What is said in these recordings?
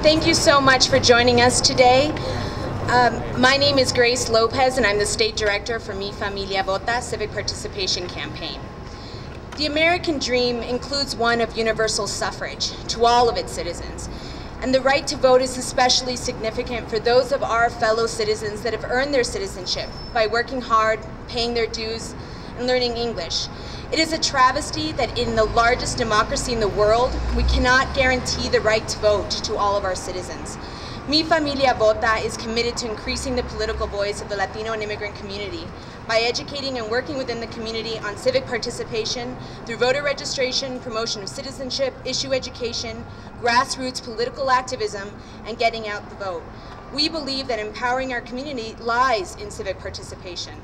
Thank you so much for joining us today. My name is Grace Lopez, and I'm the State Director for Mi Familia Vota Civic Participation Campaign. The American dream includes one of universal suffrage to all of its citizens. And the right to vote is especially significant for those of our fellow citizens that have earned their citizenship by working hard, paying their dues, and learning English. It is a travesty that in the largest democracy in the world, we cannot guarantee the right to vote to all of our citizens. Mi Familia Vota is committed to increasing the political voice of the Latino and immigrant community by educating and working within the community on civic participation through voter registration, promotion of citizenship, issue education, grassroots political activism, and getting out the vote. We believe that empowering our community lies in civic participation.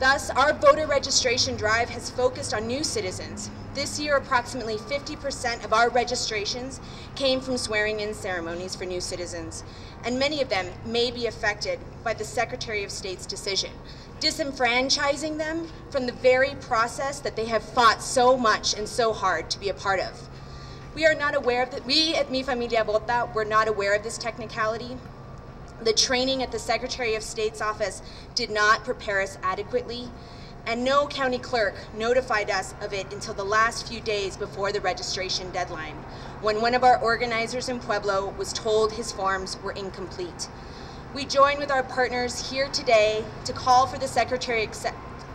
Thus, our voter registration drive has focused on new citizens. This year, approximately 50% of our registrations came from swearing-in ceremonies for new citizens, and many of them may be affected by the Secretary of State's decision, disenfranchising them from the very process that they have fought so much and so hard to be a part of. We are not aware of we at Mi Familia Vota were not aware of this technicality. The training at the Secretary of State's office did not prepare us adequately, and no county clerk notified us of it until the last few days before the registration deadline, when one of our organizers in Pueblo was told his forms were incomplete. We join with our partners here today to call for the Secretary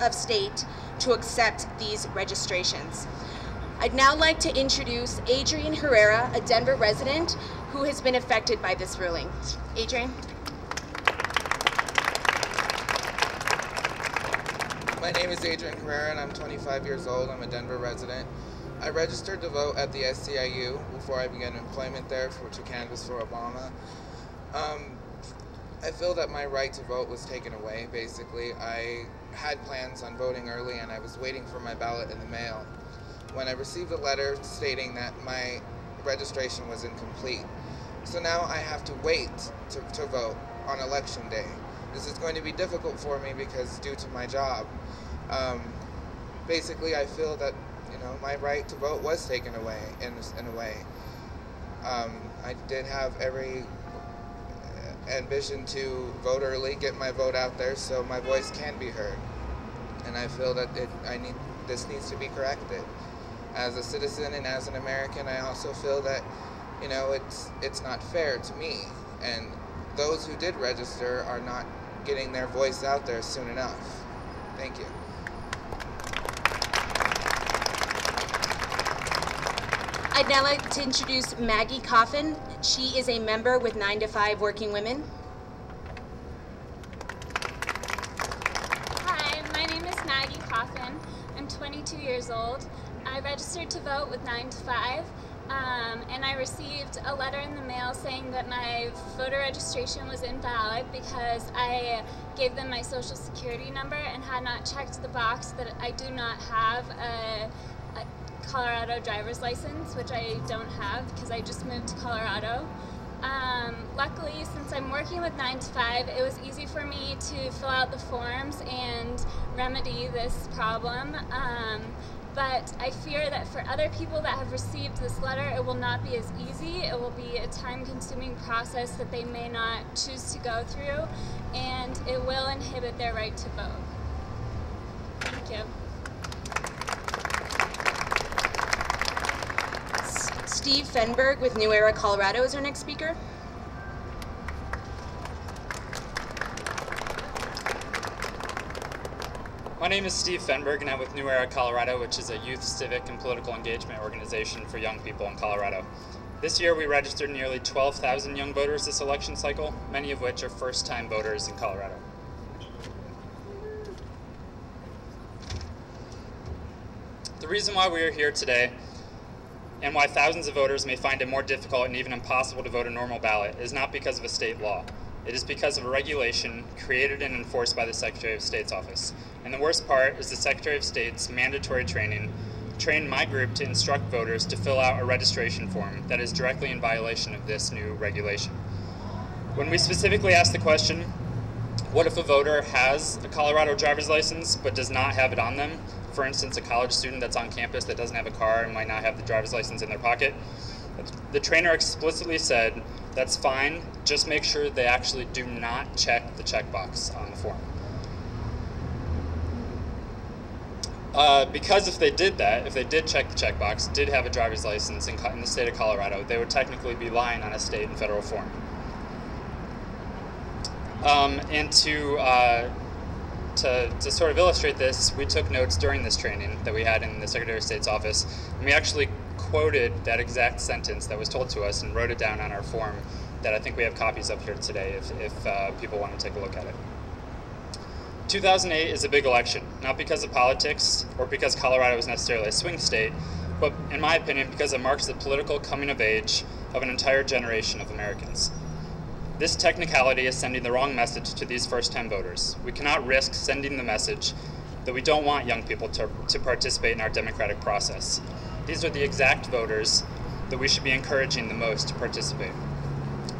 of State to accept these registrations. I'd now like to introduce Adrian Herrera, a Denver resident who has been affected by this ruling. Adrian. My name is Adrian Herrera and I'm 25 years old. I'm a Denver resident. I registered to vote at the SCIU before I began employment there to canvass for Obama. I feel that my right to vote was taken away, basically. I had plans on voting early and I was waiting for my ballot in the mail when I received a letter stating that my registration was incomplete. So now I have to wait to vote on election day. This is going to be difficult for me because due to my job. Basically, I feel that my right to vote was taken away in a way. I did have every ambition to vote early, get my vote out there so my voice can be heard. And I feel that this needs to be corrected. As a citizen and as an American, I also feel that it's not fair to me, and those who did register are not getting their voice out there soon enough. Thank you. I'd now like to introduce Maggie Coffman. She is a member with 9 to 5 Working Women. Hi, my name is Maggie Coffman. I'm 22 years old. I registered to vote with 9 to 5. And I received a letter in the mail saying that my voter registration was invalid because I gave them my social security number and had not checked the box that I do not have a Colorado driver's license, which I don't have because I just moved to Colorado. Luckily, since I'm working with 9 to 5, it was easy for me to fill out the forms and remedy this problem. But I fear that for other people that have received this letter, it will not be as easy. It will be a time-consuming process that they may not choose to go through, and it will inhibit their right to vote. Thank you. Steve Fenberg with New Era, Colorado is our next speaker. My name is Steve Fenberg, and I'm with New Era, Colorado, which is a youth, civic, and political engagement organization for young people in Colorado. This year, we registered nearly 12,000 young voters this election cycle, many of which are first-time voters in Colorado. The reason why we are here today, and why thousands of voters may find it more difficult and even impossible to vote a normal ballot, is not because of a state law. It is because of a regulation created and enforced by the Secretary of State's office. And the worst part is the Secretary of State's mandatory training trained my group to instruct voters to fill out a registration form that is directly in violation of this new regulation. When we specifically asked the question, what if a voter has a Colorado driver's license but does not have it on them? For instance, a college student that's on campus that doesn't have a car and might not have the driver's license in their pocket. The trainer explicitly said, That's fine. Just make sure they actually do not check the checkbox on the form. Because if they did that, if they did check the checkbox, did have a driver's license in the state of Colorado, they would technically be lying on a state and federal form. And to sort of illustrate this, we took notes during this training that we had in the Secretary of State's office, and we actually quoted that exact sentence that was told to us and wrote it down on our form that I think we have copies of here today if people want to take a look at it. 2008 is a big election, not because of politics or because Colorado is necessarily a swing state, but in my opinion because it marks the political coming of age of an entire generation of Americans. This technicality is sending the wrong message to these first-time voters. We cannot risk sending the message that we don't want young people to participate in our democratic process. These are the exact voters that we should be encouraging the most to participate.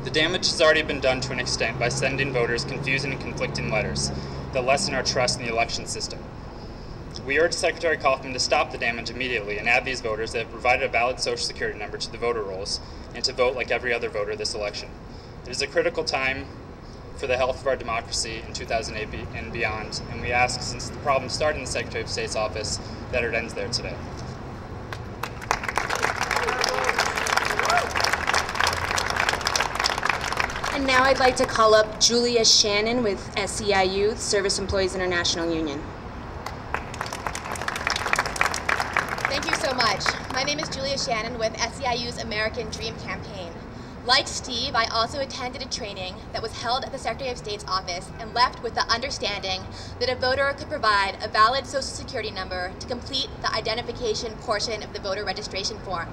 The damage has already been done to an extent by sending voters confusing and conflicting letters that lessen our trust in the election system. We urge Secretary Coffman to stop the damage immediately and add these voters that have provided a valid Social Security number to the voter rolls and to vote like every other voter this election. It is a critical time for the health of our democracy in 2008 and beyond, and we ask, since the problem started in the Secretary of State's office, that it ends there today. And now I'd like to call up Julia Shannon with SEIU, Service Employees International Union. Thank you so much. My name is Julia Shannon with SEIU's American Dream Campaign. Like Steve, I also attended a training that was held at the Secretary of State's office and left with the understanding that a voter could provide a valid Social Security number to complete the identification portion of the voter registration form.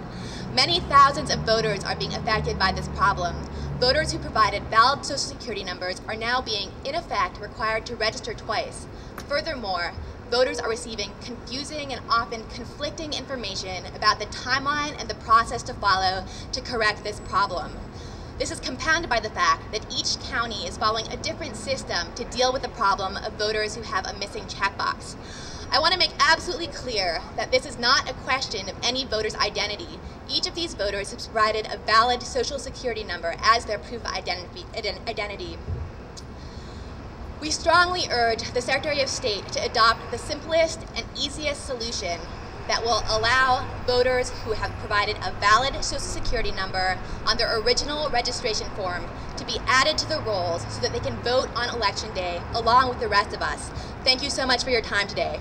Many thousands of voters are being affected by this problem. Voters who provided valid Social Security numbers are now being, in effect, required to register twice. Furthermore, voters are receiving confusing and often conflicting information about the timeline and the process to follow to correct this problem. This is compounded by the fact that each county is following a different system to deal with the problem of voters who have a missing checkbox. I want to make absolutely clear that this is not a question of any voter's identity. Each of these voters has provided a valid Social Security number as their proof of identity. We strongly urge the Secretary of State to adopt the simplest and easiest solution that will allow voters who have provided a valid Social Security number on their original registration form to be added to the rolls so that they can vote on Election Day along with the rest of us. Thank you so much for your time today.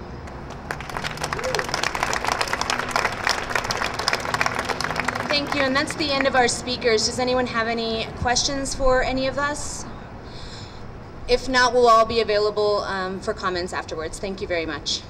Thank you, and that's the end of our speakers. Does anyone have any questions for any of us? If not, we'll all be available for comments afterwards. Thank you very much.